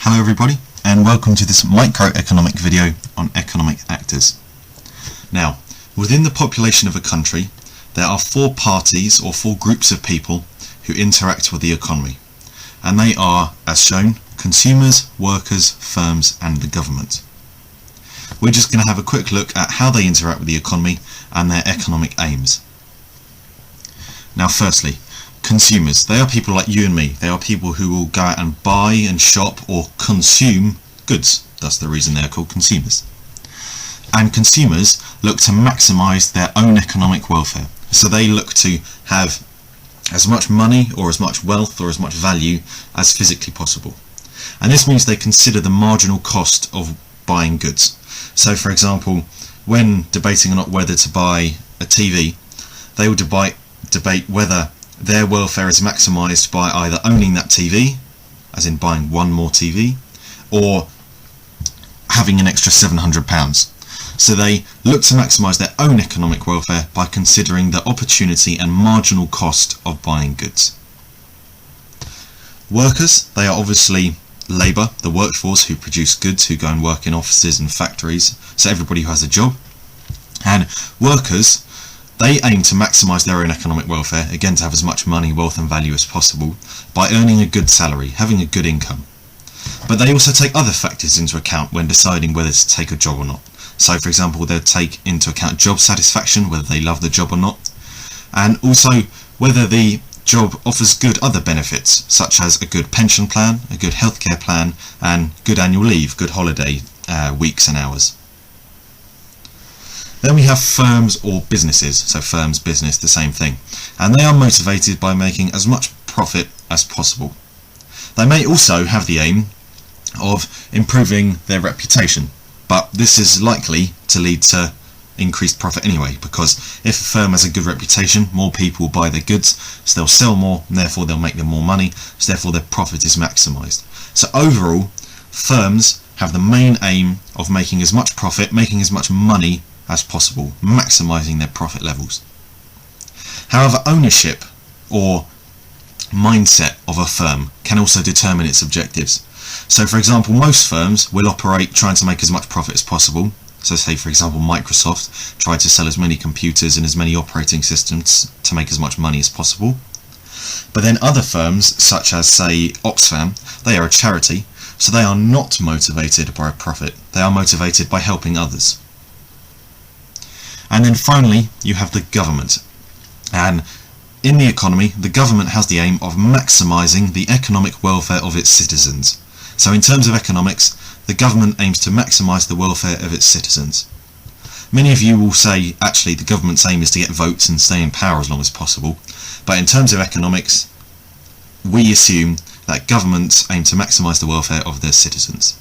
Hello everybody, and welcome to this microeconomic video on economic actors. Now, within the population of a country, there are four parties or four groups of people who interact with the economy. And they are, as shown, consumers, workers, firms and the government. We're just going to have a quick look at how they interact with the economy and their economic aims. Now firstly, consumers. They are people like you and me. They are people who will go out and buy and shop or consume goods. That's the reason they are called consumers. And consumers look to maximise their own economic welfare. So they look to have as much money or as much wealth or as much value as physically possible. And this means they consider the marginal cost of buying goods. So for example, when debating or not whether to buy a TV, they will debate whether their welfare is maximised by either owning that TV, as in buying one more TV, or having an extra £700. So they look to maximise their own economic welfare by considering the opportunity and marginal cost of buying goods. Workers, they are obviously labour, the workforce who produce goods, who go and work in offices and factories, so everybody who has a job. And workers, they aim to maximise their own economic welfare, again to have as much money, wealth and value as possible, by earning a good salary, having a good income. But they also take other factors into account when deciding whether to take a job or not. So for example, they'll take into account job satisfaction, whether they love the job or not, and also whether the job offers good other benefits, such as a good pension plan, a good healthcare plan, and good annual leave, good holiday weeks and hours. Then we have firms or businesses, so firms, business, the same thing, and they are motivated by making as much profit as possible. They may also have the aim of improving their reputation, but this is likely to lead to increased profit anyway, because if a firm has a good reputation, more people will buy their goods, so they'll sell more, and therefore they'll make them more money, so therefore their profit is maximised. So overall, firms have the main aim of making as much profit, making as much money as possible, maximising their profit levels. However, ownership or mindset of a firm can also determine its objectives. So for example, most firms will operate trying to make as much profit as possible. So say for example Microsoft tried to sell as many computers and as many operating systems to make as much money as possible. But then other firms, such as say Oxfam, they are a charity, so they are not motivated by a profit, they are motivated by helping others. And then finally, you have the government. And in the economy, the government has the aim of maximising the economic welfare of its citizens. So in terms of economics, the government aims to maximise the welfare of its citizens. Many of you will say, actually, the government's aim is to get votes and stay in power as long as possible. But in terms of economics, we assume that governments aim to maximise the welfare of their citizens.